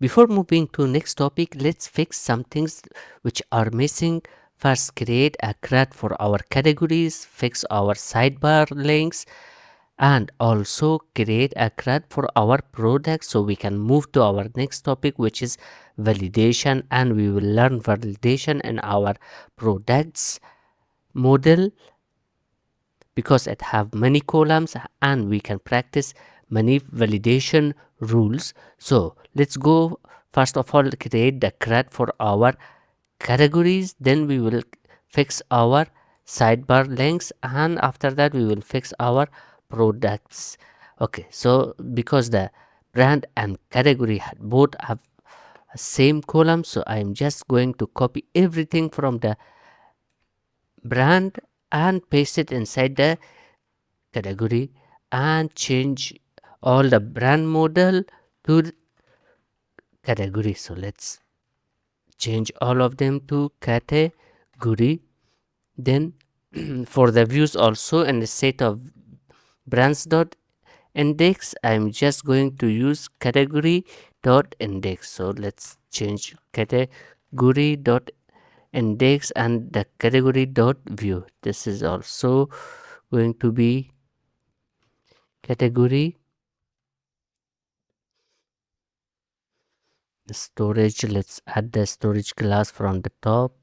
Before moving to next topic, let's fix some things which are missing. First, create a CRUD for our categories, fix our sidebar links, and also create a CRUD for our product, so we can move to our next topic, which is validation, and we will learn validation in our products model, because it have many columns and we can practice many validation rules. So let's go. First of all, create the CRUD for our categories, then we will fix our sidebar links, and after that we will fix our products. Okay, so because the brand and category both have same column, so I'm just going to copy everything from the brand and paste it inside the category, and change all the brand model to the category. So let's change all of them to category. Then for the views also, in the set of brands dot index, I'm just going to use category dot index. So let's change category dot index and the category dot view. This is also going to be category. Storage, let's add the storage class from the top.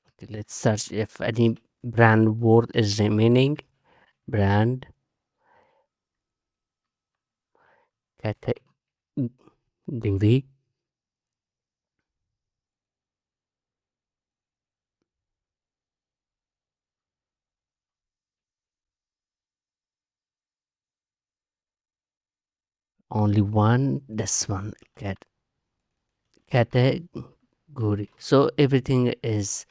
Okay, let's search if any brand word is remaining. Brand category. Only one, this one, category. So everything is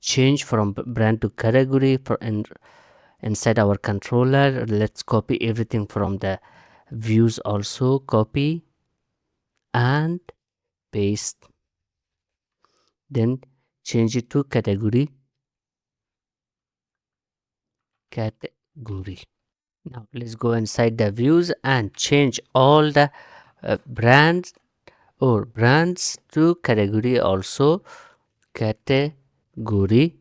changed from brand to category for inside our controller. Let's copy everything from the views also, copy and paste, then change it to category. Now let's go inside the views and change all the brands or brands to category also. Category,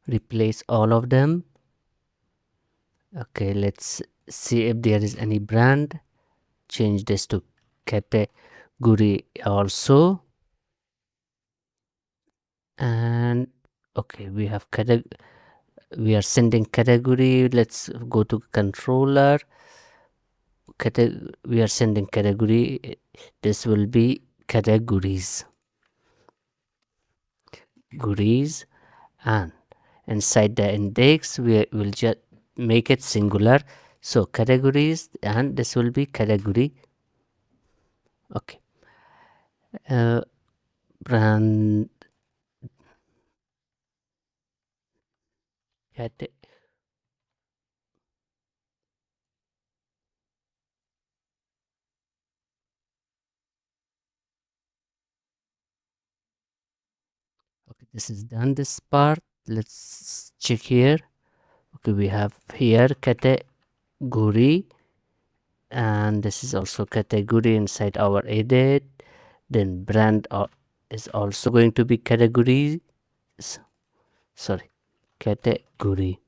replace all of them. Okay, let's see if there is any brand. Change this to category also. And okay, we have we are sending category. Let's go to controller. We are sending category. This will be categories, and inside the index we will just make it singular, so categories, and this will be category. Okay, brand okay, this is done, this part. Let's check here. Okay, we have here category, and this is also category inside our edit. Then brand is also going to be category. Sorry, category.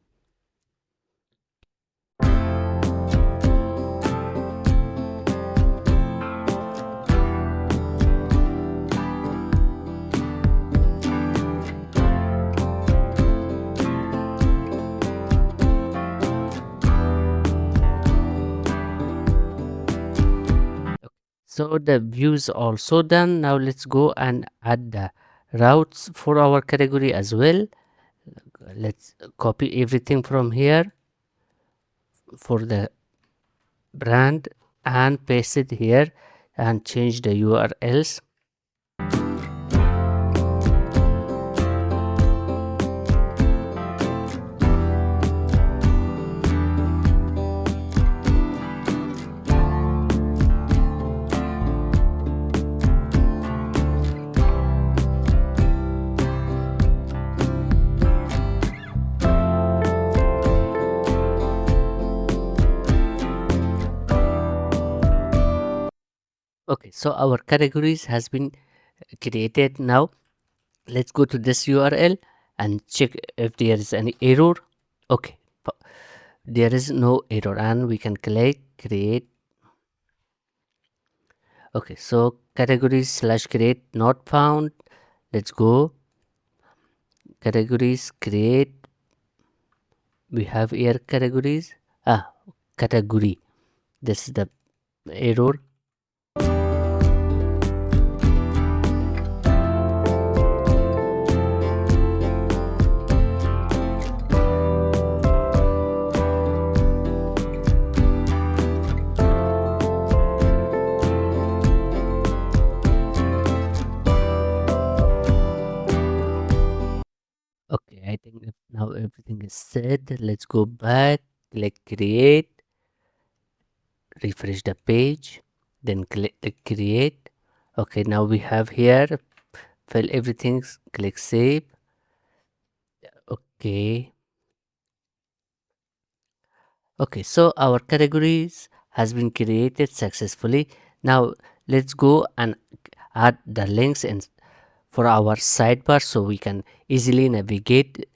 So the views also done. Now let's go and add the routes for our category as well. Let's copy everything from here for the brand and paste it here and change the URLs. Okay, so our categories has been created. Now let's go to this URL and check if there is any error. Okay, there is no error, and we can click create. Okay, so categories slash create not found. Let's go categories create. We have here categories. Category. This is the error. Okay, I think that now everything is set. Let's go back, click create, refresh the page, then click create. Okay, now we have here fill everything, click save. Okay, okay, so our categories has been created successfully. Now let's go and add the links in for our sidebar so we can easily navigate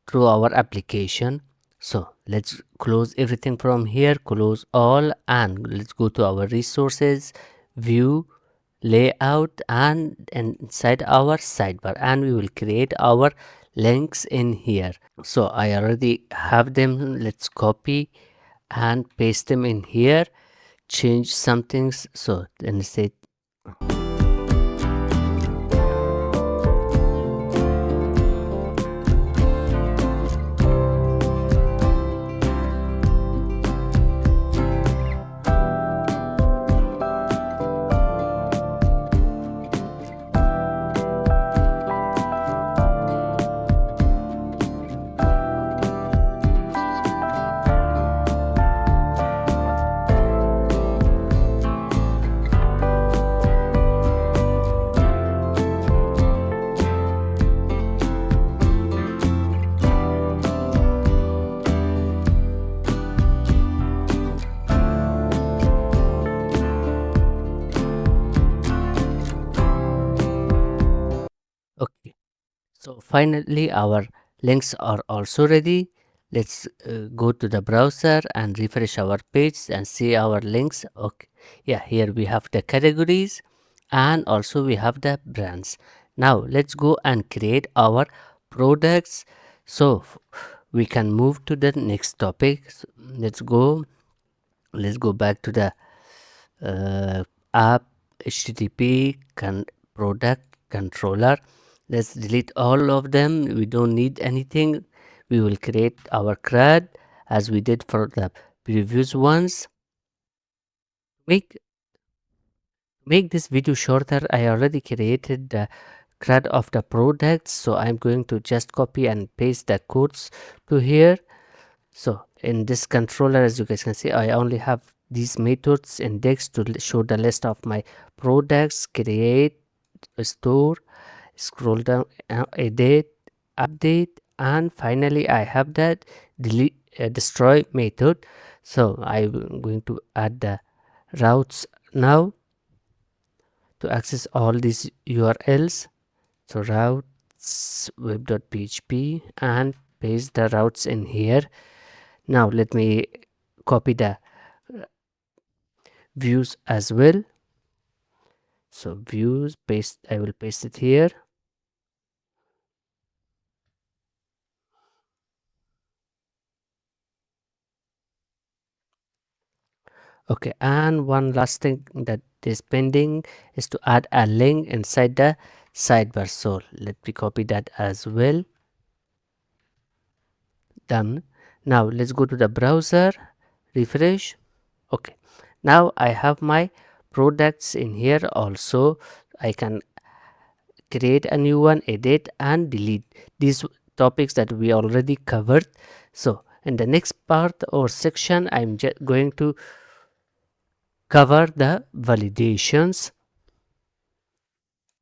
through our application. So let's close everything from here, close all, and let's go to our resources, view, layout, and inside our sidebar, and we will create our links in here. So I already have them. Let's copy and paste them in here, change some things. So then say okay. So finally our links are also ready. Let's go to the browser and refresh our page and see our links. Okay, yeah, here we have the categories and also we have the brands. Now let's go and create our products so we can move to the next topic. So, let's go back to the app http product controller. Let's delete all of them. We don't need anything. We will create our CRUD as we did for the previous ones. Make this video shorter. I already created the CRUD of the products, so I'm going to just copy and paste the codes to here. So in this controller, as you guys can see, I only have these methods index to show the list of my products, create, store, scroll down, edit, update, and finally I have that delete destroy method. So I'm going to add the routes now to access all these URLs. So routes web.php and paste the routes in here. Now let me copy the views as well. So views, paste, I will paste it here. Okay, and one last thing that is pending is to add a link inside the sidebar. So let me copy that as well. Done. Now let's go to the browser, refresh. Okay, now I have my products in here. Also I can create a new one, edit and delete these topics that we already covered. So in the next part or section I'm going to cover the validations.